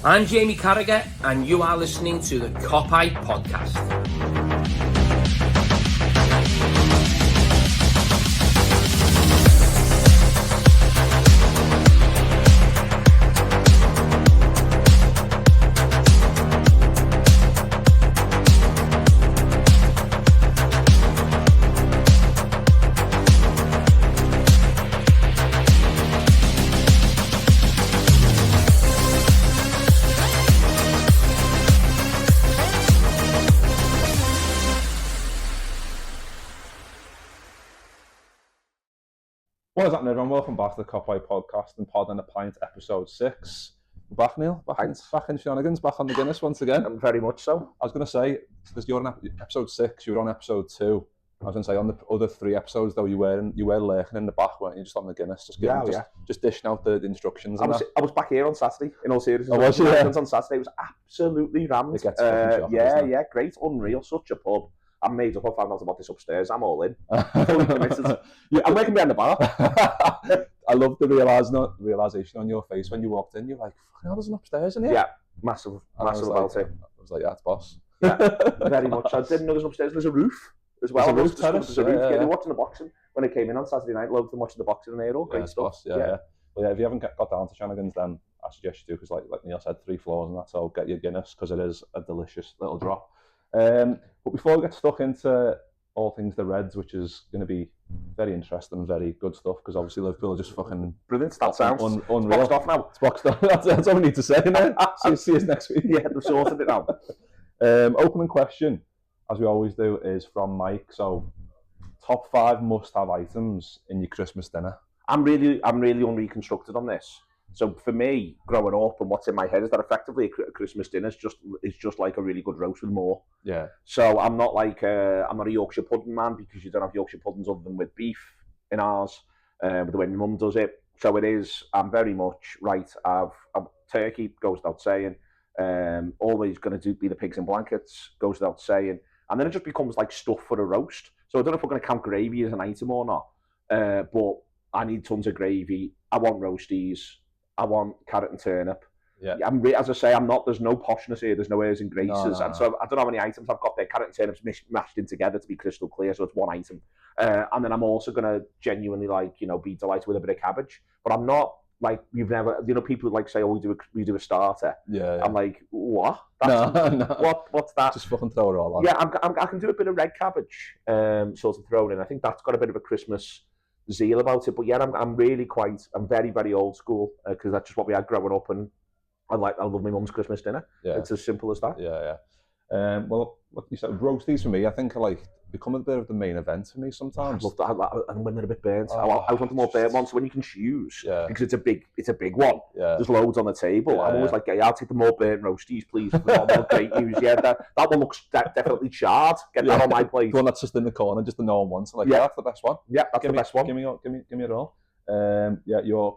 I'm Jamie Carragher, and you are listening to the Pint Podcast. What is happening, everyone? Welcome back to the Pint Podcast and Pod and a Pint, episode 6. We're back, Neil. Back in Shenanigan's, back on the Guinness once again. Very much so. I was going to say, because you're on episode 6, you were on episode 2. I was going to say, on the other 3 episodes, though, you were lurking in the back, weren't you? Just on the Guinness, just dishing out the instructions. I was back here on Saturday, in all seriousness. Oh, was you? Yeah. On Saturday, it was absolutely rammed. It gets fucking shocking, yeah, great, unreal, such a pub. I'm made up, I found out about this upstairs, I'm all in. Fully committed. I'm working behind the bar. I love the realisation on your face when you walked in. You're like, fucking hell, there's an upstairs in here? Yeah, massive about it. I was like, yeah, it's boss. Yeah, very much. I didn't know there's an upstairs. There's a roof as well. There's a roof. Yeah, they were watching the boxing. When I came in on Saturday night, loads of them watching the boxing and they're all great stuff. Boss, yeah. Well, yeah, if you haven't got down to Shenanigan's, then I suggest you do, because like Neil said, 3 floors and that's all. Get your Guinness, because it is a delicious little drop. But before we get stuck into all things the Reds, which is going to be very interesting, very good stuff, because obviously Liverpool are just fucking brilliant. That sounds unreal. It's boxed off now. It's boxed off. That's all we need to say. See us next week. Yeah, they've sorted it now. Opening question, as we always do, is from Mike. So, top 5 must-have items in your Christmas dinner. I'm really unreconstructed on this. So for me, growing up, and what's in my head is that effectively a Christmas dinner is just like a really good roast with more. Yeah. So I'm not a Yorkshire pudding man, because you don't have Yorkshire puddings other than with beef in ours, with the way my mum does it. So it is. I'm very much right. I've turkey, goes without saying. Always going to be the pigs in blankets, goes without saying. And then it just becomes like stuff for a roast. So I don't know if we're going to count gravy as an item or not. But I need tons of gravy. I want roasties. I want carrot and turnip. Yeah. As I say, there's no poshness here. There's no airs and graces. No. And so I don't know how many items I've got there. Carrot and turnips mashed in together, to be crystal clear. So it's one item. And then I'm also going to genuinely be delighted with a bit of cabbage. But I'm not like, you've never, people like say, oh, we do a starter. Yeah. I'm like, what? No. What's that? Just fucking throw it all on. Yeah, I can do a bit of red cabbage, sort of thrown in. I think that's got a bit of a Christmas zeal about it, but yeah, I'm very, very old school, because that's just what we had growing up, and I love my mum's Christmas dinner. Yeah. It's as simple as that. Yeah. Well, what you said, roasties for me, I think become a bit of the main event for me sometimes. I love that, and when they're a bit burnt, I want the more burnt ones. So when you can choose, because it's a big one. Yeah. There's loads on the table. I'm always like, yeah, I'll take the more burnt roasties, please. Great news. Yeah, that one looks definitely charred. Get that on my plate. The one that's just in the corner, just the normal one. So that's the best one. Yeah, that's the best one. Give me it all.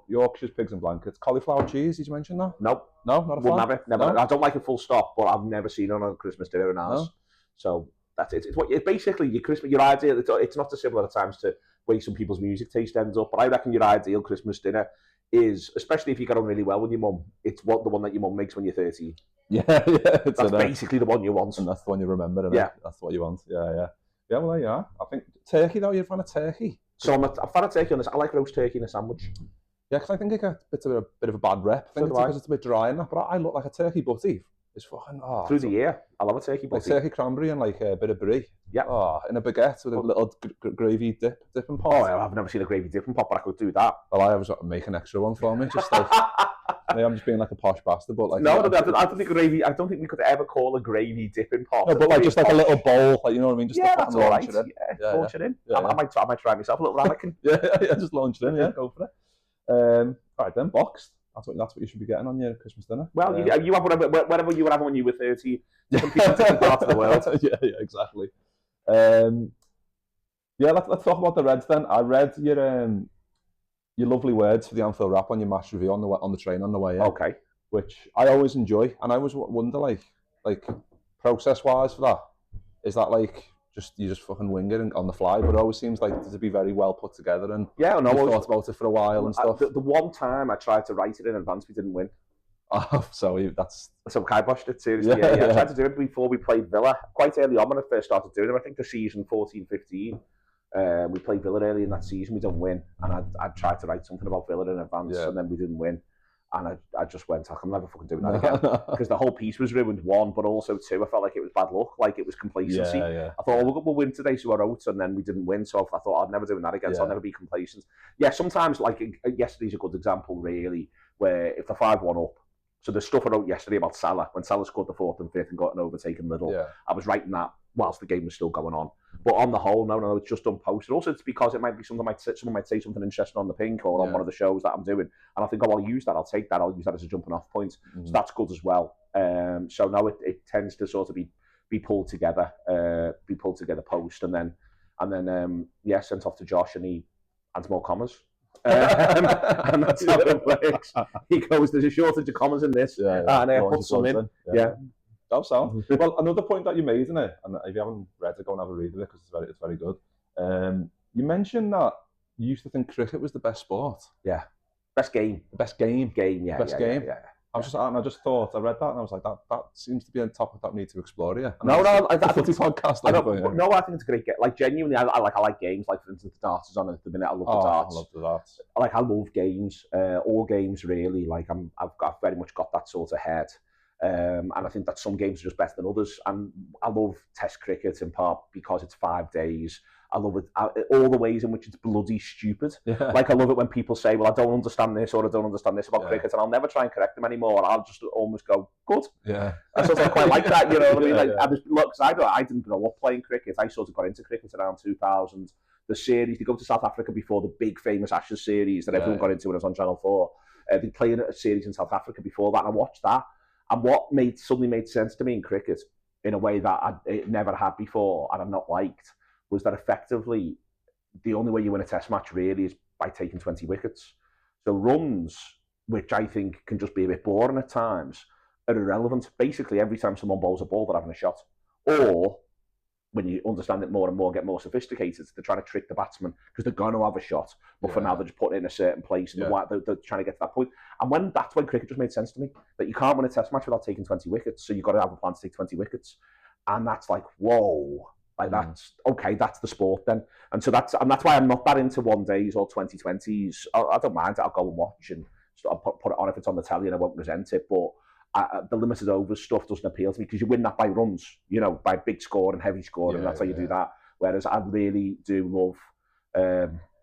Yorkshire's pigs and blankets. Cauliflower cheese, did you mention that? No, not a fan? Wouldn't have it. Never. No? I don't like it full stop, but I've never seen it on a Christmas dinner in ours. No. So that's it. It's basically your Christmas. Your ideal. It's not dissimilar at times to where some people's music taste ends up. But I reckon your ideal Christmas dinner is, especially if you get on really well with your mum, it's the one that your mum makes when you're 13. Yeah. That's basically the one you want, and that's the one you remember. Isn't it? That's what you want. Yeah. Well, there you are. I think turkey though. You're a fan of turkey. So I'm a fan of turkey on this. I like roast turkey in a sandwich. Yeah, because I think it gets a bit of a bad rep. I think it's because it's a bit dry and that. But I look like a turkey butty. It's fucking through the year. I love a turkey butty. Like turkey cranberry and like a bit of brie. Yeah. In a baguette with a little gravy dipping pot. Oh, I've never seen a gravy dipping pot, but I could do that. Well, I was make an extra one for me, just like. I'm just being like a posh bastard, but like. No, I don't think gravy. I don't think we could ever call a gravy dipping pot. No, but like just like a little bowl, like you know what I mean. Just that's all right. Launch it in. I might try myself a little ramekin. yeah, just launch it in. Yeah, go for it. All right then, boxed. That's what you should be getting on your Christmas dinner. Well, you have whatever you would have when you were 30. Some people different parts of the world. yeah, exactly. Let's talk about the Reds then. I read your lovely words for the Anfield wrap on your match review on the train on the way in. Okay. Which I always enjoy, and I always wonder like process wise for that, is that like you just fucking wing it on the fly, but it always seems like to be very well put together, and yeah, no, thought about it for a while and stuff. The one time I tried to write it in advance, we didn't win. Oh, so that's... So kiboshed it, seriously. Yeah. I tried to do it before we played Villa. Quite early on when I first started doing it. I think the season 14-15. We played Villa early in that season. We didn't win. And I tried to write something about Villa in advance, and then we didn't win. And I just went, I'm never fucking doing that again. Because the whole piece was ruined, one, but also two, I felt like it was bad luck, like it was complacency. I thought, we'll win today, so I wrote, and then we didn't win, so I thought I'd never do that again, so I'll never be complacent. Yeah, sometimes, like yesterday's a good example, really, where if the 5-1 up, so the stuff I wrote yesterday about Salah, when Salah scored the 4th and 5th and got an overtaken Little, I was writing that whilst the game was still going on. But on the whole, no, it's just unposted. Also, it's because it might be someone might say something interesting on the Pink or on one of the shows that I'm doing, and I think, I'll use that. I'll take that. I'll use that as a jumping off point. So that's good as well. So no, it tends to sort of be pulled together, post, and then sent off to Josh, and he adds more commas. And that's how it works. He goes, there's a shortage of commas in this, and I put some in. That sounds well. Another point that you made in it, and if you haven't read it, go and have a read of it because it's very good. You mentioned that you used to think cricket was the best sport. Yeah, best game. Best game. Yeah. I just thought I read that and I was like, that seems to be on topic that we need to explore here. No, I think it's podcast. I think it's a great game. Like genuinely, I like games. Like for instance, the darts is on at the minute. I love the darts. I love the darts. I love games. All games really. Like I've very much got that sort of head. And I think that some games are just better than others. And I love Test cricket in part because it's 5 days. I love it, all the ways in which it's bloody stupid. Like I love it when people say, well, I don't understand this or I don't understand this about cricket, and I'll never try and correct them anymore. I'll just almost go, good. I sort of quite like that, you know what I mean? Like, I just look, I didn't grow up playing cricket. I sort of got into cricket around 2000. The series, they go to South Africa before the big famous Ashes series that everyone got into when it was on Channel 4. They played a series in South Africa before that, and I watched that. And what suddenly made sense to me in cricket, in a way that it never had before, and I've not liked, was that effectively the only way you win a test match really is by taking 20 wickets. So runs, which I think can just be a bit boring at times, are irrelevant. Basically, every time someone bowls a ball, they're having a shot. Or, when you understand it more and more, get more sophisticated, they're trying to trick the batsman because they're going to have a shot. But for now, they're just putting it in a certain place and they're trying to get to that point. And that's when cricket just made sense to me, that you can't win a test match without taking 20 wickets. So you've got to have a plan to take 20 wickets. And that's like, whoa. Like that's okay. That's the sport then, and that's why I'm not that into 1 days or 2020s. I don't mind. I'll go and watch and I'll put it on if it's on the telly, and I won't resent it. But the limited overs stuff doesn't appeal to me because you win that by runs, by big score and heavy score, and that's how you do that. Whereas I really do love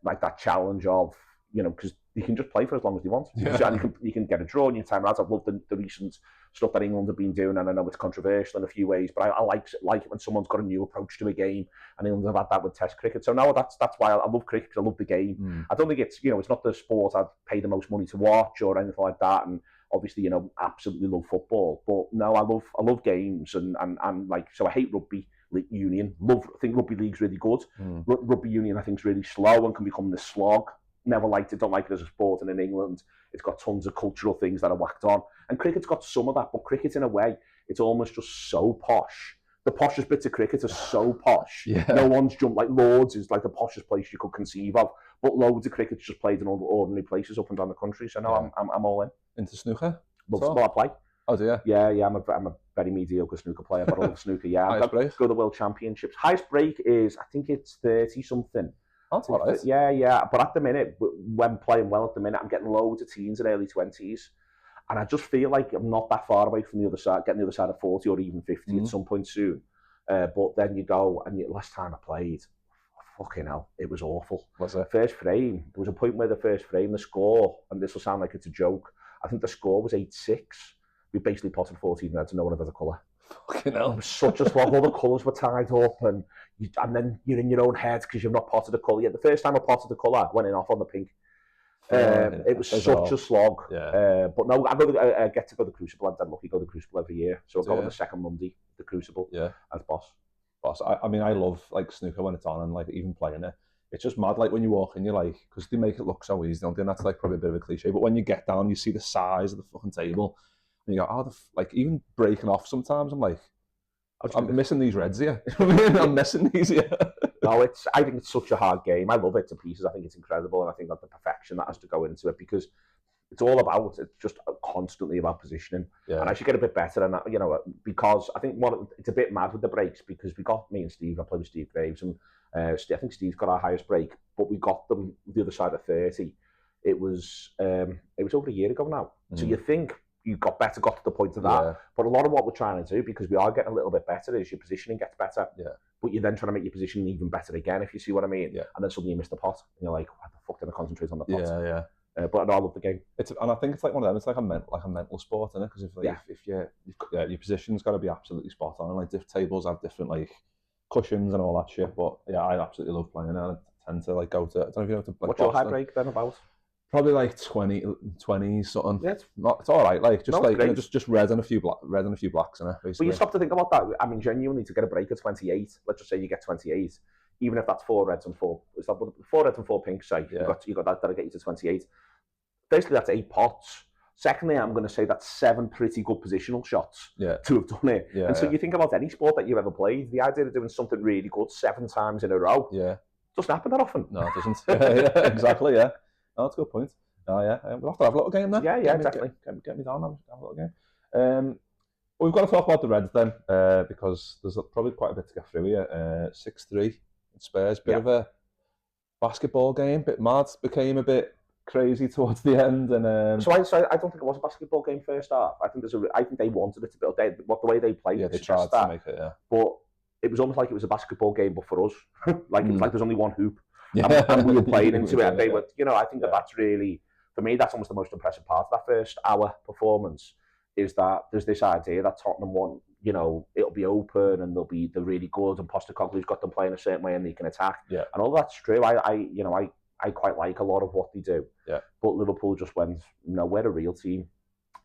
like that challenge of because you can just play for as long as you want. And you can get a draw in your time out. I've loved the recent stuff that England have been doing, and I know it's controversial in a few ways, but I like it when someone's got a new approach to a game, and England have had that with Test cricket. So no, that's why I love cricket, because I love the game. I don't think it's it's not the sport I'd pay the most money to watch or anything like that, and obviously absolutely love football, but no, I love games, and like, so I hate rugby union. I think rugby league's really good. Rugby union I think is really slow and can become this slog. Never liked it, don't like it as a sport, and in England it's got tons of cultural things that are whacked on, and cricket's got some of that, but cricket in a way, it's almost just so posh. The poshest bits of cricket are so posh. No one's jumped, like Lords is like the poshest place you could conceive of, but loads of cricket's just played in all the ordinary places up and down the country, so no, I'm all in. Into snooker? Love I play. Oh, do you? Yeah, I'm a very mediocre snooker player, but I love snooker, Highest break? Go to the World Championships. Highest break is, I think it's 30-something. That's all right. Yeah. But at the minute, when playing well at the minute, I'm getting loads of teens and early 20s. And I just feel like I'm not that far away from the other side, getting the other side of 40 or even 50 at some point soon. But then you go, and last time I played, fucking hell, it was awful. Was it? First frame, there was a point where the first frame, the score, and this will sound like it's a joke, I think the score was 8-6. We basically potted 14 reds and no one had a colour. Fucking hell. It was such a slog. All the colours were tied up, and then you're in your own head because you've not potted a colour yet. The first time I potted a colour, I went in off on the pink. It was such a slog. But no, I get to go to the Crucible. I'm dead lucky to go to the Crucible every year. So I go on the second Monday, the Crucible, as boss. I mean, I love like snooker when it's on, and like even playing it. It's just mad, like when you walk in, you're like, because they make it look so easy, don't they? And that's like probably a bit of a cliche. But when you get down, you see the size of the fucking table, and you go, like even breaking off sometimes, I'm like, I'm missing these reds here. I'm missing these here. No, I think it's such a hard game. I love it to pieces. I think it's incredible, and I think that the perfection that has to go into it, because it's all about, it's just constantly about positioning. And I should get a bit better than that, you know, because I think it's a bit mad with the breaks, because we got me and Steve, I played with Steve Graves, and I think Steve's got our highest break, but we got them the other side of 30. It was over a year ago now. So you think you got to the point of that. But a lot of what we're trying to do, because we are getting a little bit better, is your positioning gets better. But you're then trying to make your positioning even better again, if you see what I mean. And then suddenly you miss the pot, and you're like, why the fuck did I concentrate on the pot? But I love the game. And I think it's like one of them. It's like a mental sport, isn't it? Because if your position's got to be absolutely spot on. And like tables have different like cushions and all that shit. But yeah, I absolutely love playing it. I tend to like go to. I don't know if you know to. Like, what's your high break then about? Probably like 20 something. Yeah, it's all right. Like just just red and a few blacks in it. Basically. But you stop to think about that. I mean, genuinely, to get a break at 28. Let's just say you get 28. Even if that's 4 reds and 4, is that 4 reds and 4 pinks? Say you got that. That'll get you to 28. Basically, that's 8 pots. Secondly, I'm going to say that's 7 pretty good positional shots to have done it. And so you think about any sport that you've ever played, the idea of doing something really good 7 times in a row doesn't happen that often. No, it doesn't. Exactly, yeah. No, that's a good point. Oh, yeah. We'll have to have a little game then. Yeah, definitely. Get me down, have a little game. Well, we've got to talk about the Reds then, because there's probably quite a bit to get through here. 6-3 Spurs, bit of a basketball game, bit mad, became a bit crazy towards the end, and so I don't think it was a basketball game first half. I think they wanted it to be the way they played. Yeah, they tried to make it. Yeah, but it was almost like it was a basketball game, but for us, like it was like there's only one hoop, and we were playing into it. And they were, you know, I think that's really, for me, that's almost the most impressive part of that first hour performance. Is that there's this idea that Tottenham want, you know, it'll be open and they're really good, and Postecoglou's got them playing a certain way and they can attack. And all that's true. I quite like a lot of what they do. But Liverpool just went, no, we're a real team.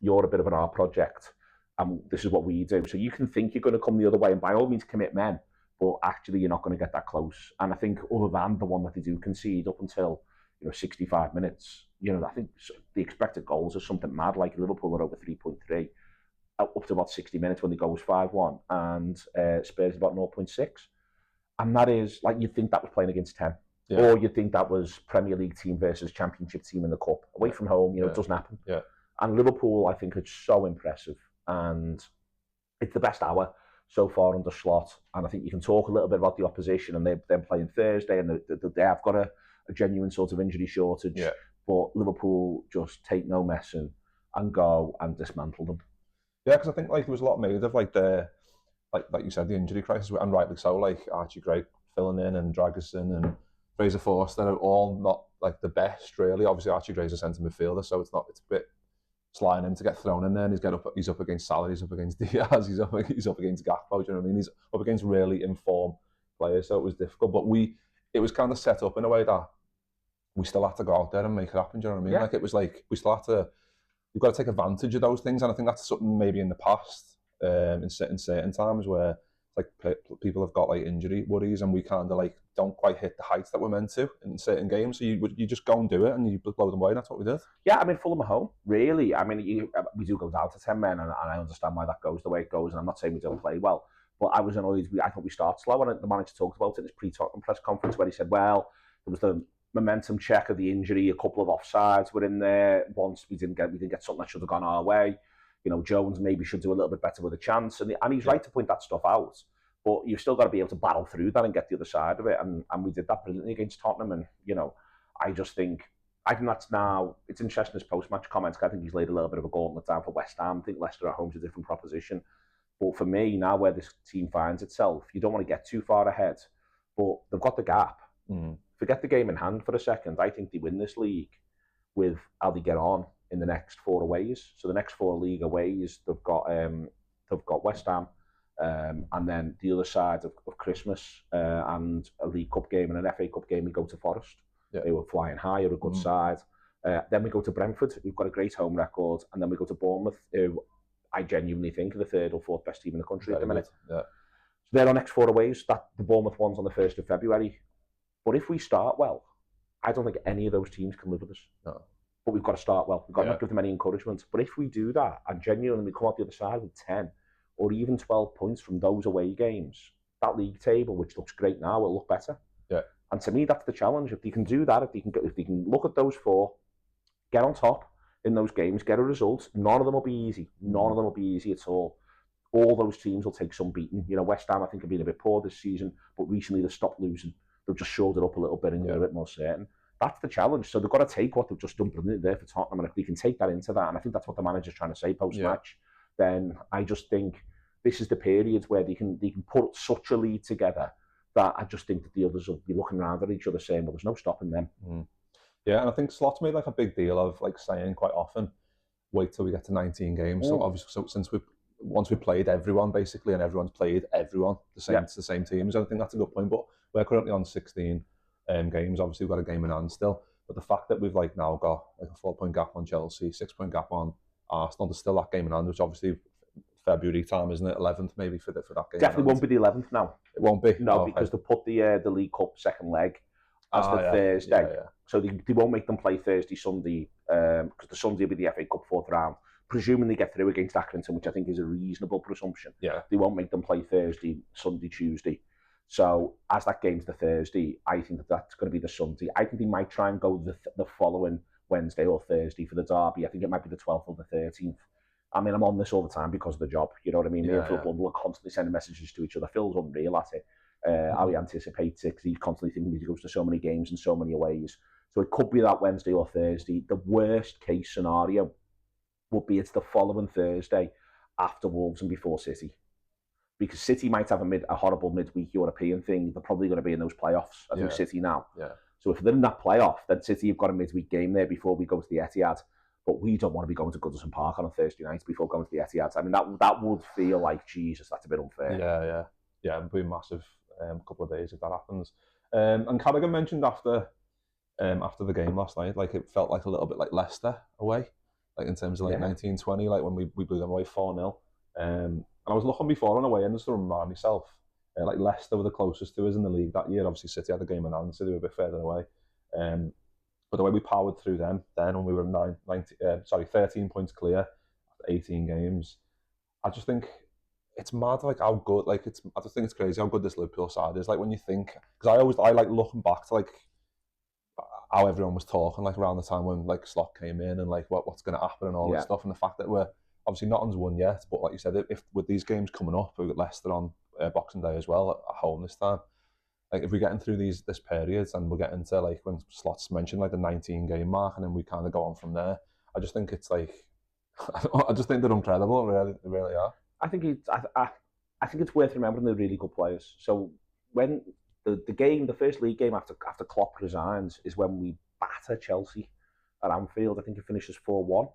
You're a bit of an art project, and this is what we do. So you can think you're going to come the other way, and by all means commit men, but actually you're not going to get that close. And I think other than the one that they do concede up until 65 minutes, I think the expected goals are something mad. Like Liverpool are over 3.3 up to about 60 minutes when they go 5-1, and Spurs about 0.6. And that is like, you'd think that was playing against 10. Or you'd think that was Premier League team versus Championship team in the Cup. Away from home, it doesn't happen. And Liverpool, I think, is so impressive. And it's the best hour so far under Slot. And I think you can talk a little bit about the opposition, and they're playing Thursday, and they have got a genuine sort of injury shortage. But Liverpool just take no messing and go and dismantle them. Yeah, because I think like there was a lot made of like like you said, the injury crisis, and rightly so. Like Archie Gray filling in, and Dragusin and Fraser Forster are all not like the best, really. Obviously, Archie Gray's a centre midfielder, so it's a bit sliding him to get thrown in there. And he's up against Salah, he's up against Diaz, he's up against Gakpo. Do you know what I mean? He's up against really informed players, so it was difficult. But it was kind of set up in a way that we still had to go out there and make it happen. Do you know what I mean? Like it was like we still had to. You've got to take advantage of those things, and I think that's something maybe in the past, in certain times where like people have got like injury worries, and we kind of like don't quite hit the heights that we're meant to in certain games. So you just go and do it, and you blow them away. And that's what we did. Yeah, I mean, Fulham at home, really. I mean, we do go down to 10 men, and I understand why that goes the way it goes. And I'm not saying we don't play well, but I was annoyed. I thought we started slow, and the manager talked about it in his pre-Tottenham press conference, where he said, well, there was the momentum check of the injury, a couple of offsides were in there. Once we didn't get something that should have gone our way. Jones maybe should do a little bit better with a chance, and he's right to point that stuff out. But you've still got to be able to battle through that and get the other side of it, and we did that brilliantly against Tottenham. And I think that's now, it's interesting his post-match comments. I think he's laid a little bit of a gauntlet down for West Ham. I think Leicester at home's a different proposition. But for me, now where this team finds itself, you don't want to get too far ahead, but they've got the gap. Forget the game in hand for a second. I think they win this league with how they get on in the next 4 aways. So the next 4 league aways, they've got West Ham, and then the other side of Christmas, and a League Cup game and an FA Cup game, we go to Forest. They were flying high, are a good side. Then we go to Brentford, who've got a great home record, and then we go to Bournemouth, who I genuinely think are the 3rd or 4th best team in the country at the minute. So they're our next 4 aways. The Bournemouth one's on the 1st of February. But if we start well, I don't think any of those teams can live with us. No. But we've got to start well. We've got to not give them any encouragement. But if we do that, and genuinely we come out the other side with 10 or even 12 points from those away games, that league table, which looks great now, will look better. And to me, that's the challenge. If they can do that, if they can look at those 4, get on top in those games, get a result. None of them will be easy. None of them will be easy at all. All those teams will take some beating. You know, West Ham, I think, have been a bit poor this season, but recently they've stopped losing. They've just shored it up a little bit and got a bit more certain. That's the challenge. So they've got to take what they've just done brilliantly there for Tottenham, and if they can take that into that, and I think that's what the manager's trying to say post-match, then I just think this is the period where they can put such a lead together that I just think that the others will be looking around at each other saying, well, there's no stopping them. Yeah, and I think Slot's made like a big deal of like saying quite often, wait till we get to 19 games. So obviously, since once we played everyone basically, and everyone's played everyone, the same teams, I think that's a good point. But we're currently on 16 games. Obviously, we've got a game in hand still. But the fact that we've like now got like a 4-point gap on Chelsea, 6-point gap on Arsenal, there's still that game in hand, which obviously February time, isn't it? 11th maybe for that game. Definitely won't be the 11th now. It won't be. No, because they put the League Cup second leg as the Thursday. So they won't make them play Thursday, Sunday, because the Sunday will be the FA Cup fourth round. Presuming they get through against Atkinson, which I think is a reasonable presumption. Yeah. They won't make them play Thursday, Sunday, Tuesday. So as that game's the Thursday, I think that's going to be the Sunday. I think they might try and go the following Wednesday or Thursday for the derby. I think it might be the 12th or the 13th. I mean, I'm on this all the time because of the job. You know what I mean? Me and Phil Bundle are constantly sending messages to each other. Phil's unreal at it. How he anticipates it, because he's constantly thinking he goes to so many games in so many ways. So it could be that Wednesday or Thursday. The worst case scenario would be it's the following Thursday after Wolves and before City. Because City might have a horrible midweek European thing. They're probably going to be in those playoffs. I think City now. Yeah. So if they're in that playoff, then City have got a midweek game there before we go to the Etihad. But we don't want to be going to Goodison Park on a Thursday night before going to the Etihad. I mean, that would feel like, Jesus, that's a bit unfair. Yeah, it'd be massive couple of days if that happens. And Carragher mentioned after the game last night, like it felt like a little bit like Leicester away, like in terms of like 1920, like when we blew them away 4-0. And I was looking before on away and just to remind myself, like Leicester were the closest to us in the league that year. Obviously, City had the game in hand, so they were a bit further away. But the way we powered through them then when we were 13 points clear after 18 games, I just think it's mad like how good, I just think it's crazy how good this Liverpool side is. Like when you think, because I like looking back to like how everyone was talking like around the time when like Slot came in and like what's going to happen and all that stuff, and the fact that we're obviously nothing's won yet, but like you said, if with these games coming up, we've got Leicester on Boxing Day as well at home this time. Like if we're getting through this period and we're getting to like when Slot's mentioned like the 19 game mark and then we kind of go on from there, I just think it's like I just think they're incredible. They really are. I think it's worth remembering they're really good players. So when the first league game after Klopp resigns is when we batter Chelsea at Anfield. I think it finishes 4-1.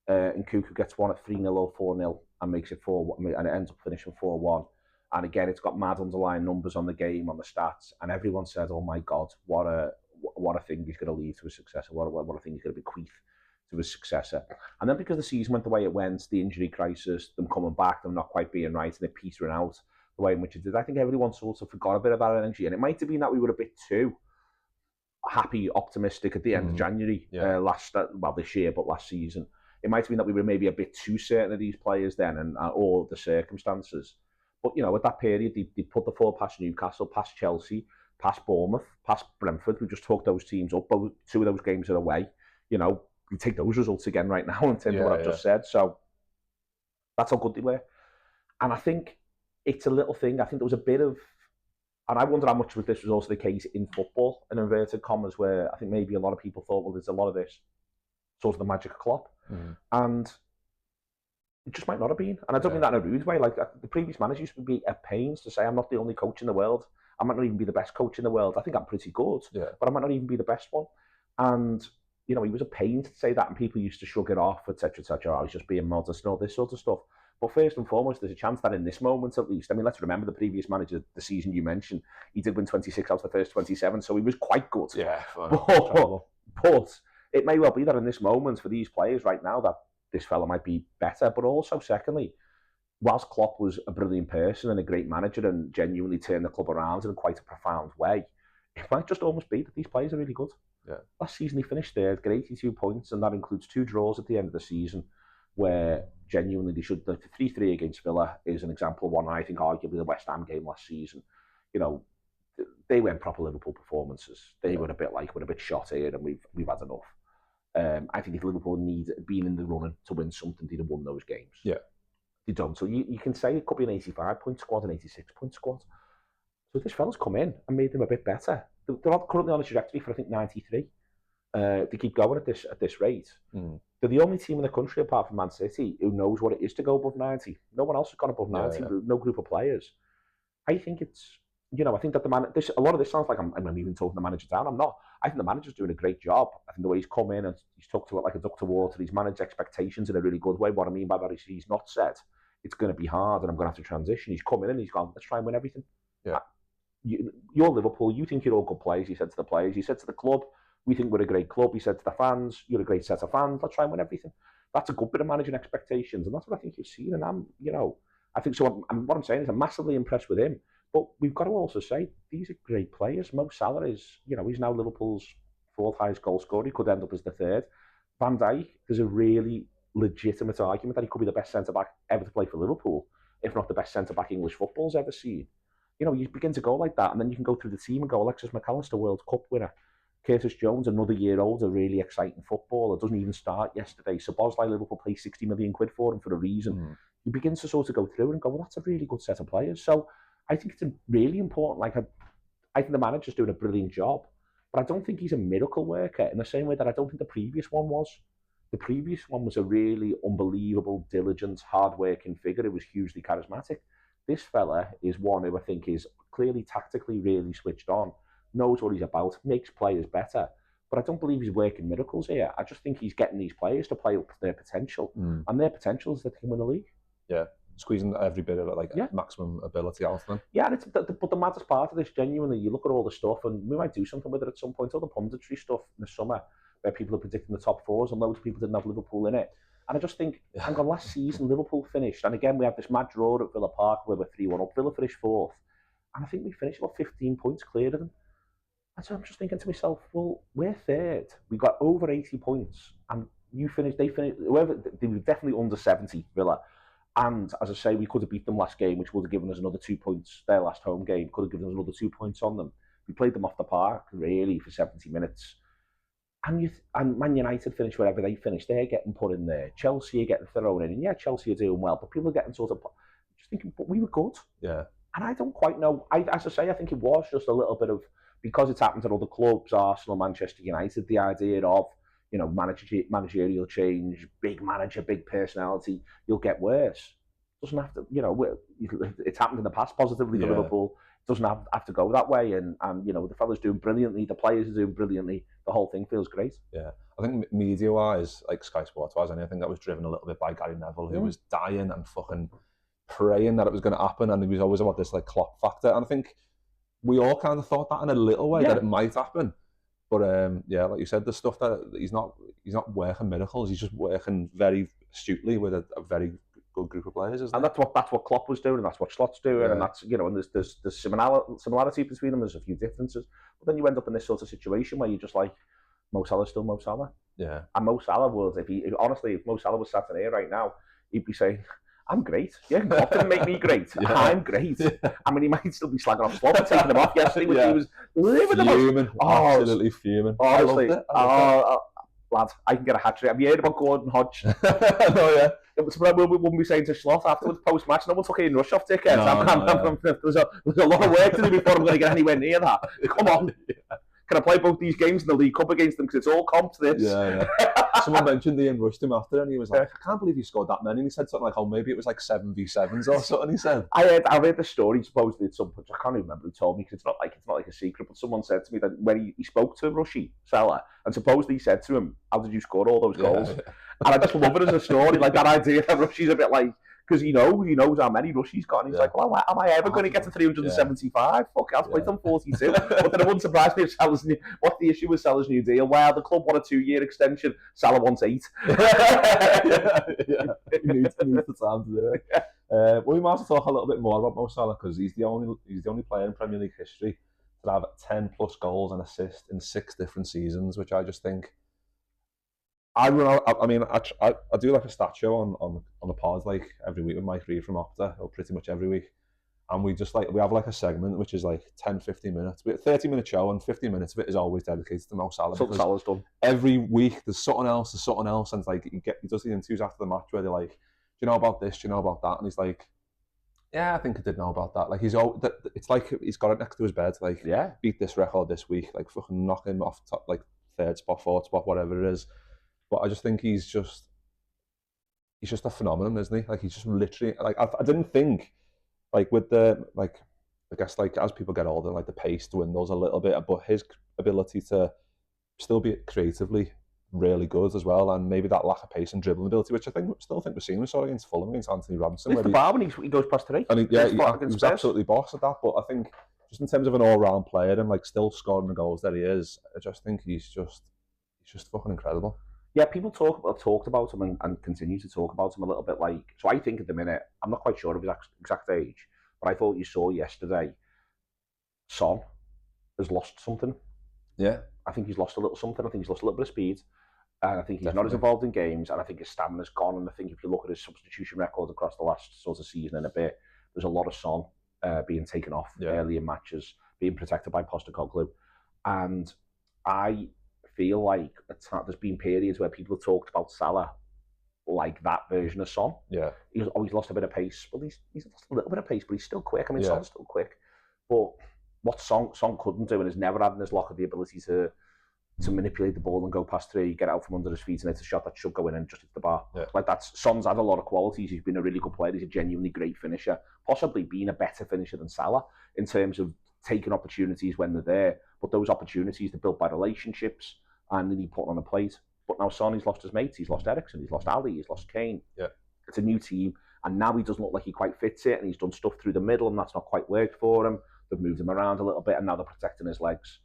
And Cuckoo gets one at 3-0 or 4-0 and makes it 4-1, and it ends up finishing 4-1. And again, it's got mad underlying numbers on the game, on the stats, and everyone said, "Oh my God, what a thing he's going to leave to his successor! What a thing he's going to bequeath to his successor." And then because the season went the way it went, the injury crisis, them coming back, them not quite being right, and it petering out the way in which it did, I think everyone sort of forgot a bit of that energy, and it might have been that we were a bit too happy, optimistic at the end of January this year, but last season. It might have been that we were maybe a bit too certain of these players then and all the circumstances. But, you know, at that period, they put the 4 past Newcastle, past Chelsea, past Bournemouth, past Brentford. We just took those teams up. 2 of those games are away. You know, we take those results again right now in terms of what I've just said. So that's how good they were. And I think it's a little thing. I think there was a bit of, and I wonder how much of this was also the case in football, in inverted commas, where I think maybe a lot of people thought, well, there's a lot of this sort of the magic of Klopp. And it just might not have been. And I don't mean that in a rude way. Like the previous managers used to be at pains to say, I'm not the only coach in the world. I might not even be the best coach in the world. I think I'm pretty good, but I might not even be the best one. And, you know, he was a pain to say that, and people used to shrug it off, etc., etc. I was just being modest and all this sort of stuff. But first and foremost, there's a chance that in this moment, at least, I mean, let's remember the previous manager, the season you mentioned, he did win 26 out of the first 27, so he was quite good. Yeah, but it may well be that in this moment for these players right now that this fella might be better, but also secondly, whilst Klopp was a brilliant person and a great manager and genuinely turned the club around in quite a profound way, it might just almost be that these players are really good. Yeah. Last season he finished third, got 82 points, and that includes 2 draws at the end of the season, where genuinely they should. The 3-3 against Villa is an example of one. I think arguably the West Ham game last season, you know, they weren't proper Liverpool performances. They were a bit like, we're a bit shot here and we've had enough. I think if Liverpool need been in the running to win something, they'd have won those games. Yeah. They don't. So you can say it could be an 85-point squad, an 86-point squad. So this fella's come in and made them a bit better. They're currently on a trajectory for, I think, 93. They keep going at this rate. They're the only team in the country, apart from Man City, who knows what it is to go above 90. No one else has gone above 90. No group of players. I think it's, I think that a lot of this sounds like I'm even talking the manager down. I'm not. I think the manager's doing a great job. I think the way he's come in and he's talked to it like a duck to water. He's managed expectations in a really good way. What I mean by that is he's not said it's going to be hard and I'm going to have to transition. He's come in and he's gone, let's try and win everything. Yeah. You're Liverpool. You think you're all good players. He said to the players. He said to the club, we think we're a great club. He said to the fans, you're a great set of fans. Let's try and win everything. That's a good bit of managing expectations. And that's what I think you've seen. And I think so. What I'm saying is I'm massively impressed with him. But we've got to also say, these are great players. Mo Salah is, he's now Liverpool's 4th highest goal scorer. He could end up as the 3rd. Van Dijk, there's a really legitimate argument that he could be the best centre-back ever to play for Liverpool, if not the best centre-back English football's ever seen. You begin to go like that, and then you can go through the team and go, Alexis McAllister, World Cup winner. Curtis Jones, another year older, really exciting footballer, doesn't even start yesterday. Szoboszlai, Liverpool paid 60 million quid for him for a reason. You begin to sort of go through and go, well, that's a really good set of players. So I think it's really important. I think the manager's doing a brilliant job, but I don't think he's a miracle worker in the same way that I don't think the previous one was. The previous one was a really unbelievable, diligent, hard-working figure. It was hugely charismatic. This fella is one who I think is clearly tactically really switched on, knows what he's about, makes players better. But I don't believe he's working miracles here. I just think he's getting these players to play up to their potential. And their potential is that they can win the league. Yeah, squeezing every bit of it, maximum ability out of them. Yeah, but the maddest part of this, genuinely, you look at all the stuff, and we might do something with it at some point, all the punditry stuff in the summer, where people are predicting the top 4s, and loads of people didn't have Liverpool in it. And I just think, hang on, last season, Liverpool finished, and again, we had this mad draw at Villa Park where we're 3-1 up. Villa finished 4th, and I think we finished about 15 points clear of them. And so I'm just thinking to myself, well, we're 3rd. We got over 80 points, and they finished, they were definitely under 70, Villa. And as I say, we could have beat them last game, which would have given us another 2 points. Their last home game could have given us another 2 points on them. We played them off the park, really, for 70 minutes. And Man United finished wherever they finished. They're getting put in there. Chelsea are getting thrown in. And yeah, Chelsea are doing well, but people are getting sort of just thinking, but we were good. Yeah. And I don't quite know. As I say, I think it was just a little bit of, because it's happened at other clubs, Arsenal, Manchester United, the idea of, managerial change, big manager, big personality, you'll get worse. Doesn't have to, it's happened in the past positively for Liverpool. It doesn't have to go that way. And the fella's doing brilliantly, the players are doing brilliantly, the whole thing feels great. Yeah. I think media-wise, like Sky Sports-wise, I think that was driven a little bit by Gary Neville, who was dying and fucking praying that it was going to happen, and he was always about this like Klopp factor. And I think we all kind of thought that in a little way, that it might happen. But like you said, the stuff that he's not working miracles. He's just working very astutely with a very good group of players. And that's what Klopp was doing, and that's what Slott's doing, and that's and there's similarity between them. There's a few differences, but then you end up in this sort of situation where you're just like, Mo Salah's still Mo Salah. Yeah. And Mo Salah would, if Mo Salah was sat in here right now, he'd be saying, I'm great. Yeah, Klopp didn't make me great. I'm great. I mean, he might still be slagging off Slot for taking him off yesterday, which he was living the most... Absolutely fuming. Honestly, lad, I can get a hat-trick. Have you heard about Gordon Hodge? No, yeah. We wouldn't be saying to Slot afterwards, post-match, no one took Ian Rush off dickheads. There's a lot of work to do before I'm going to get anywhere near that. Come on. Can I play both these games in the League Cup against them? Because it's all comps, this. Yeah. Someone mentioned Ian Rush to him after, and he was like, I can't believe he scored that many. And he said something like, maybe it was like 7v7s or something, he said. I heard the story supposedly at some point. I can't even remember who told me, because it's not like a secret, but someone said to me that when he spoke to Rushy, Salah, and supposedly he said to him, how did you score all those goals? Yeah. And I just love it as a story, like that idea that Rushy's a bit like, because he knows how many rushes he's got, and he's like, well, am I ever going to get to 375? Fuck, I'll play them 42. But then it wouldn't surprise me if what's the issue with Salah's new deal? Well, the club want a 2-year extension, Salah wants 8. He needs the time to do it. Well, we might as well talk a little bit more about Mo Salah, because he's the only player in Premier League history to have 10 plus goals and assists in 6 different seasons, which I just think... I do like a stat show on the pod, like every week with Mike Reed from Opta, or pretty much every week. and we have like a segment which is like 10-15 minutes, 30-minute show, and 15 minutes of it is always dedicated to Mo Salah. Something Salah's done. Every week there's something else, and it's like he does the interviews after the match where they're like, "Do you know about this? Do you know about that?" And he's like, "Yeah, I think I did know about that." Like it's like he's got it next to his bed. Like, beat this record this week. Like, fucking knock him off top, like third spot, fourth spot, whatever it is. But I just think he's just a phenomenon, isn't he? Like, he's just literally like I didn't think. Like with the I guess like as people get older, like the pace dwindles a little bit, but his ability to still be creatively really good as well, and maybe that lack of pace and dribbling ability, which I still think we're seeing. We saw against Fulham against Anthony Robinson. It's the bar when he goes past 3. And he was absolutely boss at that. But I think just in terms of an all-round player and like still scoring the goals that he is, I just think he's just fucking incredible. Yeah, people talked about him and continue to talk about him a little bit. Like, so I think at the minute, I'm not quite sure of his exact age, but I thought you saw yesterday, Son has lost something. Yeah. I think he's lost a little something. I think he's lost a little bit of speed. And I think he's not as involved in games. And I think his stamina's gone. And I think if you look at his substitution record across the last sort of season and a bit, there's a lot of Son being taken off early in matches, being protected by Postecoglou. And I feel like there's been periods where people have talked about Salah like that version of Son. Yeah. He's always lost a bit of pace. Well, he's lost a little bit of pace, but he's still quick. I mean, Son's still quick. But what Son couldn't do and has never had in his locker the ability to manipulate the ball and go past 3, get out from under his feet, and it's a shot that should go in and just hit the bar. Yeah. Like Son's had a lot of qualities. He's been a really good player. He's a genuinely great finisher, possibly being a better finisher than Salah in terms of taking opportunities when they're there. But those opportunities are built by relationships and then he put on a plate. But now Son, he's lost his mates. He's lost Eriksen. He's lost Ali. He's lost Kane. Yeah. It's a new team. And now he doesn't look like he quite fits it. And he's done stuff through the middle and that's not quite worked for him. They've moved him around a little bit and now they're protecting his legs.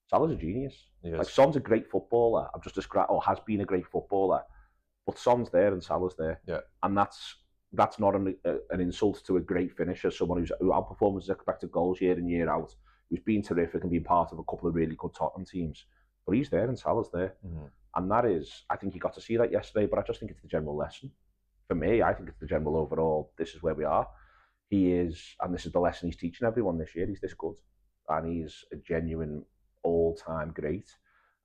Salah's a genius. Like, Son's a great footballer. I've just described, or has been a great footballer. But Son's there and Salah's there. Yeah. And that's not an insult to a great finisher, someone who outperforms his expected goals year in, year out, who's been terrific and been part of a couple of really good Tottenham teams. But he's there and Salah's there. Mm-hmm. And that is, I think you got to see that yesterday, but I just think it's the general lesson. For me, I think it's the general overall, this is where we are. He is, and this is the lesson he's teaching everyone this year, he's this good. And he's a genuine all-time great.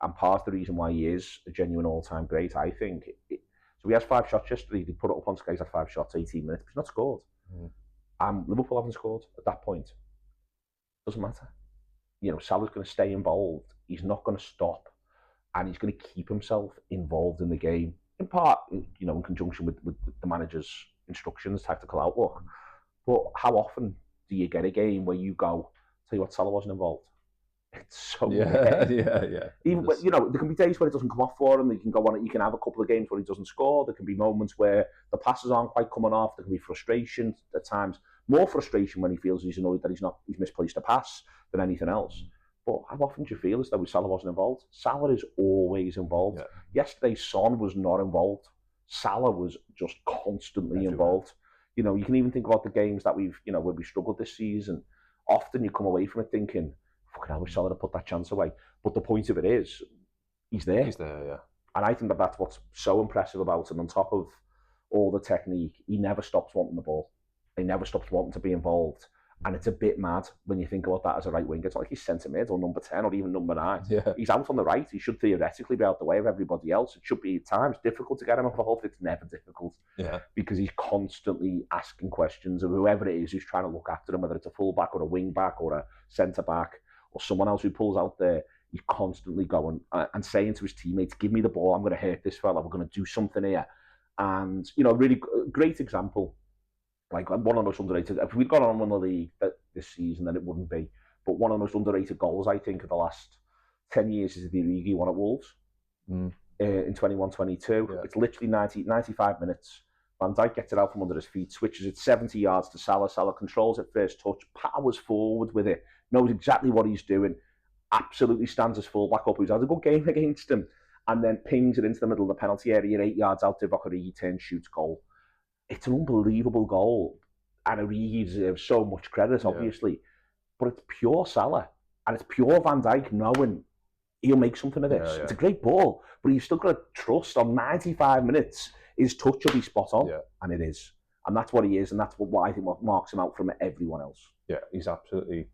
And part of the reason why he is a genuine all-time great, I think, so he has 5 shots yesterday, they put it up on Sky, he's had 5 shots, 18 minutes, but he's not scored. Liverpool haven't scored at that point. Doesn't matter. You know, Salah's going to stay involved. He's not going to stop. And he's going to keep himself involved in the game. In part, you know, in conjunction with the manager's instructions, tactical outlook. But how often do you get a game where you go, tell you what, Salah wasn't involved? It's so rare. Yeah. Even you know, there can be days where it doesn't come off for him. You can go on it. You can have a couple of games where he doesn't score. There can be moments where the passes aren't quite coming off. There can be frustration at times. More frustration when he feels he's annoyed that he's misplaced a pass than anything else. But how often do you feel as though Salah wasn't involved? Salah is always involved. Yeah. Yesterday, Son was not involved. Salah was just constantly involved. You know, you can even think about the games that where we struggled this season. Often you come away from it thinking, fucking hell, I wish Salah had put that chance away. But the point of it is, he's there. He's there, yeah. And I think that's what's so impressive about him. On top of all the technique, he never stops wanting the ball. He never stops wanting to be involved. And it's a bit mad when you think about that as a right winger. It's not like he's centre mid or number 10 or even number 9. Yeah. He's out on the right. He should theoretically be out the way of everybody else. It should be at times difficult to get him involved. It's never difficult. Yeah. Because he's constantly asking questions of whoever it is who's trying to look after him, whether it's a full back or a wing back or a centre back or someone else who pulls out there. He's constantly going and saying to his teammates, give me the ball. I'm going to hurt this fella. We're going to do something here. And, you know, really great example. Like one of the most underrated. If we'd gone on win the league this season, then it wouldn't be. But one of the most underrated goals, I think, of the last 10 years is the Origi one at Wolves in 21-22. Yeah. It's literally 95 minutes. Van Dijk gets it out from under his feet, switches it 70 yards to Salah. Salah controls it first touch, powers forward with it, knows exactly what he's doing, absolutely stands his full-back up, who's had a good game against him, and then pings it into the middle of the penalty area, 8 yards out to Origi, turns, shoots, goal. It's an unbelievable goal, and Origi deserves so much credit, obviously. But it's pure Salah, and it's pure Van Dijk knowing he'll make something of this. It's a great ball, but you've still got to trust on 95 minutes his touch will be spot on, and it is. And that's what he is, and that's what I think what marks him out from everyone else. Yeah, he's absolutely.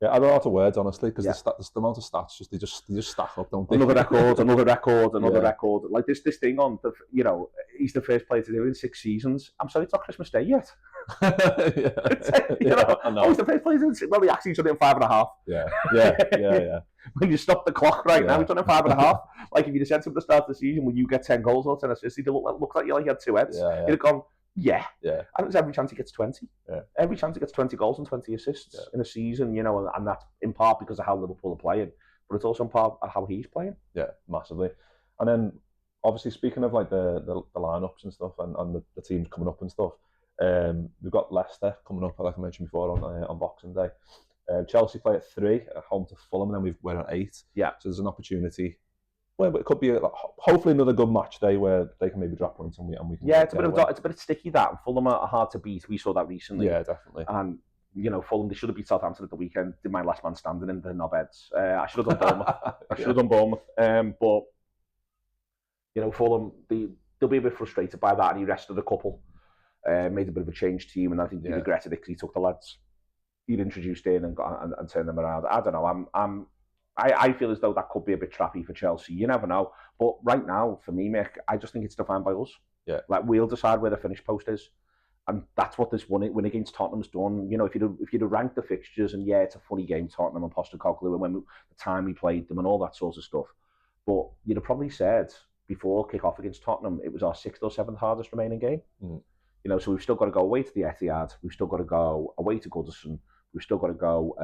Yeah, I don't know how to words honestly because Yeah. the amount of stats they just stack up, don't they? Another record. Like this thing on the, you know, he's the first player to do it in 6 seasons. I'm sorry, it's not Christmas Day yet. You know, I know. he's the first player to. Well, he actually done it in 5.5. Yeah. When you stop the clock now, he's done it in 5.5. Like if you'd have said to him at the start of the season, will you get 10 goals or 10 assists? He'd look like you had 2 heads. He'd have gone, yeah. I think there's every chance he gets 20. Every chance he gets 20 goals and 20 assists in a season, you know, and that's in part because of how Liverpool are playing, but it's also in part of how he's playing. Yeah, massively. And then, obviously, speaking of like the lineups and stuff, and the teams coming up and stuff, we've got Leicester coming up, like I mentioned before, on Boxing Day. Chelsea play at 3 at home to Fulham, and then we're at 8. Yeah. So there's an opportunity. Well, it could be hopefully another good match day where they can maybe drop points and we can. Yeah, it's a bit sticky that. Fulham are hard to beat. We saw that recently. Yeah, definitely. And you know, Fulham, they should have beat Southampton at the weekend. Did my last man standing in the knobheads. I should have done Bournemouth. But you know, Fulham, they'll be a bit frustrated by that, and he rested a couple. Made a bit of a change team, and I think he regretted it because he took the lads he'd introduced in and turned them around. I don't know. I feel as though that could be a bit trappy for Chelsea. You never know. But right now, for me, Mick, I just think it's defined by us. Yeah. Like, we'll decide where the finish post is. And that's what this win against Tottenham's done. You know, if you'd have ranked the fixtures, and it's a funny game, Tottenham and Postecoglou, and the time we played them and all that sort of stuff. But you'd have probably said before kick-off against Tottenham, it was our 6th or 7th hardest remaining game. Mm. You know, so we've still got to go away to the Etihad. We've still got to go away to Goodison. We've still got to go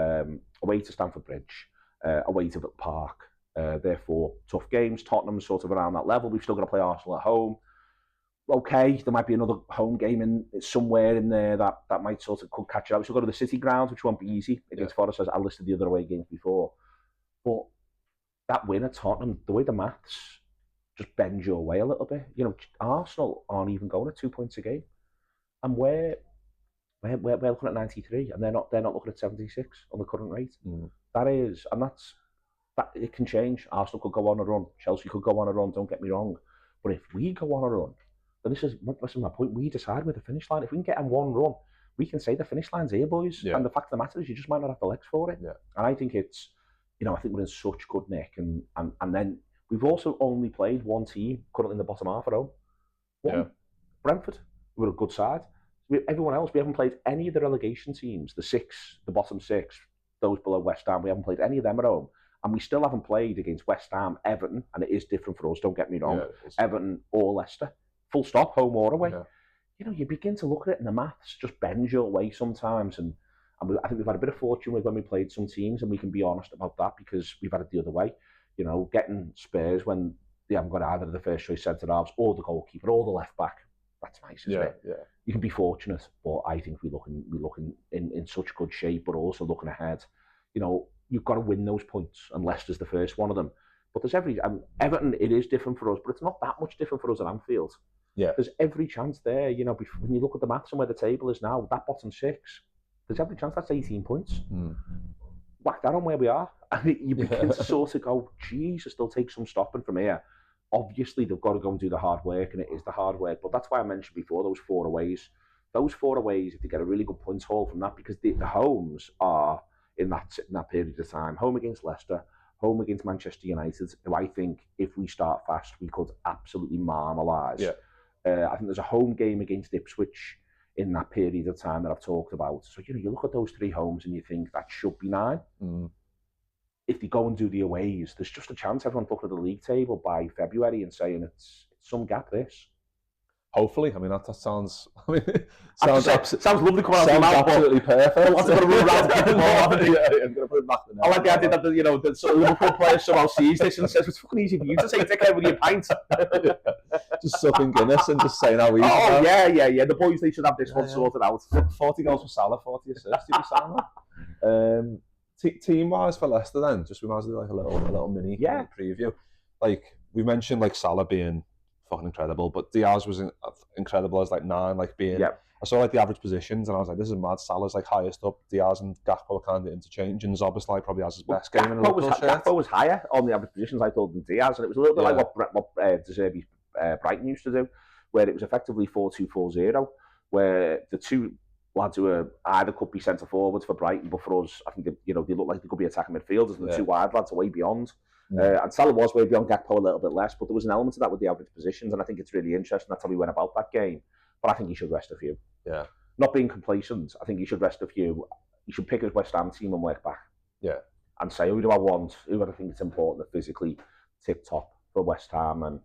away to Stamford Bridge. Away to Villa Park. Therefore, tough games. Tottenham's sort of around that level. We've still got to play Arsenal at home. Okay, there might be another home game in somewhere in there that might sort of could catch up. We've still got to the City grounds, which won't be easy against Forest, as I listed the other away games before. But that win at Tottenham, the way the maths just bends your way a little bit. You know, Arsenal aren't even going at 2 points a game, and we're looking at 93, and they're not looking at 76 on the current rate. Mm. That it can change. Arsenal could go on a run. Chelsea could go on a run. Don't get me wrong, but if we go on a run, then this is my point. We decide where the finish line. If we can get on one run, we can say the finish line's here, boys. Yeah. And the fact of the matter is, you just might not have the legs for it. Yeah. And I think it's, you know, I think we're in such good nick, and then we've also only played one team currently in the bottom half at home. Brentford. We're a good side. Everyone else, we haven't played any of the relegation teams, the bottom 6, those below West Ham. We haven't played any of them at home. And we still haven't played against West Ham, Everton, and it is different for us, don't get me wrong, Everton or Leicester. Full stop, home or away. Yeah. You know, you begin to look at it and the maths just bends your way sometimes. And I think we've had a bit of fortune with when we played some teams, and we can be honest about that because we've had it the other way. You know, getting Spurs when they haven't got either of the first choice centre-halves or the goalkeeper or the left-back. That's nice, isn't it? Yeah. You can be fortunate, but I think we're looking in such good shape, but also looking ahead. You know, you've got to win those points, and Leicester's the first one of them. But there's Everton, it is different for us, but it's not that much different for us at Anfield. Yeah. There's every chance there, you know, when you look at the maths and where the table is now, that bottom 6, there's every chance that's 18 points. Mm. Whack that on where we are. And you begin to sort of go, Jesus, they'll take some stopping from here. Obviously, they've got to go and do the hard work, and it is the hard work. But that's why I mentioned before, those 4 aways. Those 4 aways, if they get a really good points haul from that, because the homes are in that period of time. Home against Leicester, home against Manchester United, who I think if we start fast, we could absolutely marmalise. Yeah. I think there's a home game against Ipswich in that period of time that I've talked about. So, you know, you look at those 3 homes and you think that should be 9. Mm. If they go and do the aways, there's just a chance everyone's looking at the league table by February and saying it's some gap this. Hopefully, I mean that sounds. I mean, sounds lovely coming out of your mouth. Absolutely perfect. Lots of run around to get the ball, haven't you? I'm going to put it back. I like the idea that the Liverpool player somehow sees this and says it's fucking easy for you to say dickhead with your pint. Just sucking Guinness and just saying how easy. Oh yeah. The boys, they should have this one sorted out. 40 goals for Salah, 40 assists. You'd be saying that. Team-wise for Leicester, then we might as well do like a little mini preview. Like we mentioned, like Salah being fucking incredible, but Diaz was incredible as like 9, like being. Yeah. I saw like the average positions, and I was like, "This is mad." Salah's like highest up. Diaz and Gakpo are kind of interchange, and Zoboslai probably has his best game in a Liverpool shirt. Gakpo was higher on the average positions, I thought, than Diaz, and it was a little bit like what De Zerbi's Brighton used to do, where it was effectively 4-2-4-0. where the two lads who are either could be centre forwards for Brighton, but for us, I think they look like they could be attacking midfielders, and the two wide lads are way beyond. And Salah was way beyond Gakpo a little bit less, but there was an element of that with the average positions, and I think it's really interesting. That's how we went about that game. But I think he should rest a few. Yeah. Not being complacent, I think he should rest a few. He should pick his West Ham team and work back. Yeah. And say, who do I want? Who do I think it's important to physically tip top for West Ham? And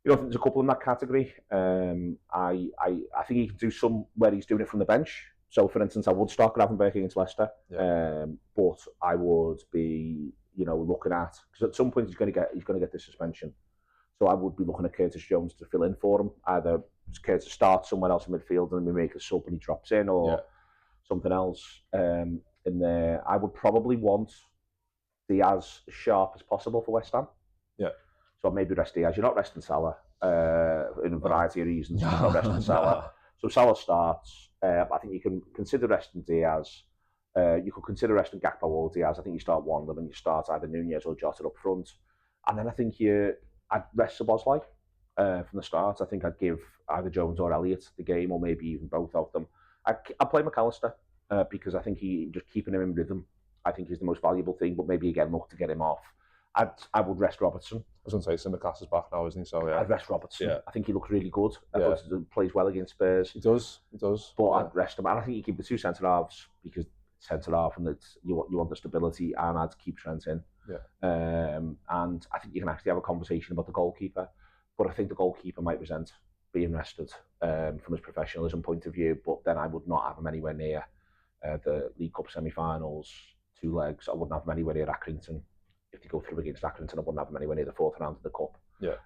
I think there's a couple in that category. I think he can do some where he's doing it from the bench. So, for instance, I would start Gravenberch against Leicester, but I would be, looking at, because at some point he's going to get the suspension. So I would be looking at Curtis Jones to fill in for him. Either Curtis starts somewhere else in midfield and we make a sub and he drops in, or something else in there. I would probably want Diaz as sharp as possible for West Ham. Yeah. So maybe rest Diaz. You're not resting Salah in a variety of reasons. You're not resting Salah. So Salah starts. I think you can consider resting Diaz. You could consider resting Gakpo or Diaz. I think you start one of them and you start either Nunez or Jota up front. And then I think I'd rest Szoboszlai from the start. I think I'd give either Jones or Elliott the game, or maybe even both of them. I'd play McAllister because I think just keeping him in rhythm, I think is the most valuable thing, but maybe again look to get him off. I would rest Robertson. I was going to say, Simicast is back now, isn't he? So yeah, I'd rest Robertson. Yeah. I think he looks really good. I thought he plays well against Spurs. He does. But I'd rest him. And I think you keep the two centre halves, because centre half and you want the stability, and I'd keep Trent in. Yeah. And I think you can actually have a conversation about the goalkeeper, but I think the goalkeeper might resent being rested from his professionalism point of view. But then I would not have him anywhere near the League Cup semi-finals, 2 legs. I wouldn't have him anywhere near Atkinson. If they go through against Atkinson, I wouldn't have him anywhere near the 4th round of the Cup. Yeah.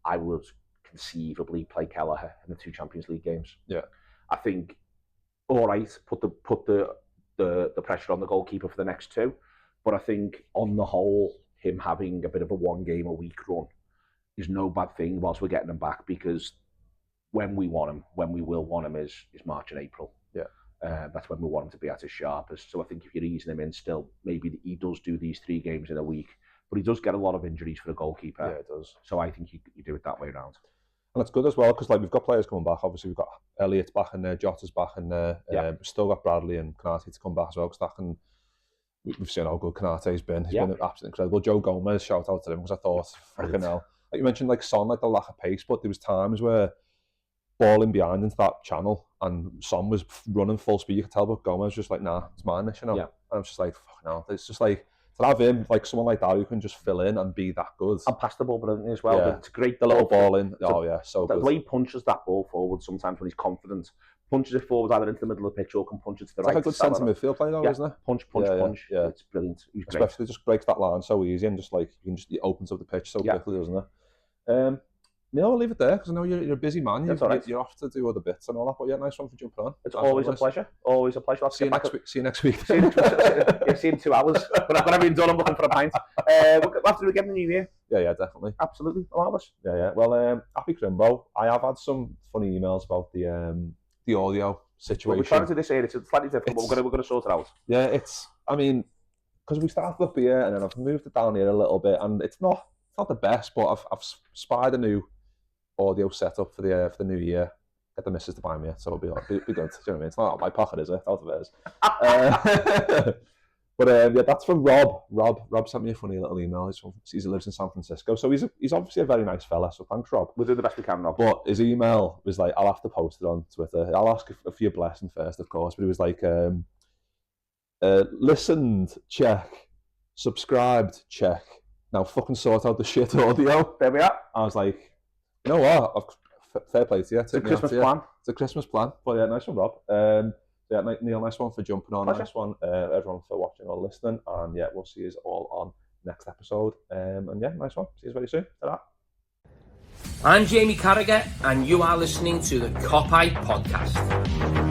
I would conceivably play Kelleher in the 2 Champions League games. Yeah. I think, all right, put the pressure on the goalkeeper for the next 2, but I think on the whole, him having a bit of a 1 game a week run is no bad thing whilst we're getting him back, because when we will want him is March and April. Yeah. That's when we want him to be at his sharpest. So I think if you're easing him in still, maybe he does do these 3 games in a week, but he does get a lot of injuries for a goalkeeper. Yeah, it does. So I think you do it that way around. And it's good as well, because we've got players coming back. Obviously, we've got Elliott back in there, Jota's back in there. We've still got Bradley and Konate to come back as well, because we've seen how good Konate's been. He's been absolutely incredible. Joe Gomez, shout out to him, because I thought, fucking hell. Like you mentioned, Son, the lack of pace, but there was times where balling behind into that channel and Son was running full speed. You could tell, but Gomez was just like, nah, it's mine, Yeah. And I was just like, fucking hell. It's just like, to have him, someone like that who can just fill in and be that good. And pass the ball brilliantly as well. Yeah. It's great. The little ball in. So good. The way he punches that ball forward sometimes when he's confident. Punches it forward either into the middle of the pitch or can punch it to the right. It's like a good centre midfield play though, isn't it? Punch. Yeah. It's brilliant. He's Especially great. Just breaks that line so easy, and he opens up the pitch so quickly, doesn't it? I'll leave it there, because I know you're a busy man. You're off to do other bits and all that, but yeah, nice one for jumping on. It's always a pleasure. Always a pleasure. See you next week. See you in 2 hours. When I've got everything done, I'm looking for a pint. We'll have to do it again in the new year. Yeah, definitely. Absolutely. Marvellous. Yeah. Well, happy Crimbo. I have had some funny emails about the audio situation. Well, we're trying to do this here. It's slightly difficult, but we're going to sort it out. Yeah, because we started up here and then I've moved it down here a little bit, and it's not the best, but I've spied a new audio setup for the new year. Get the missus to buy me it, so it'll be good. Do you know what I mean? It's not out of my pocket, is it? Out of hers. But that's from Rob. Rob sent me a funny little email. He lives in San Francisco, so he's obviously a very nice fella. So thanks, Rob. We'll do the best we can, Rob. But his email was like, I'll have to post it on Twitter. I'll ask for your blessing first, of course. But it was like, listened, check. Subscribed, check. Now fucking sort out the shit audio. There we are. I was like, you know what? Fair play to you. It's a Christmas plan. It's a Christmas plan. But yeah, nice one, Rob. Neil, nice one for jumping on. Pleasure. Nice one, everyone, for watching or listening. And yeah, we'll see you all on next episode. And yeah, nice one. See you very soon. Ta-da. I'm Jamie Carragher, and you are listening to the Copite Podcast.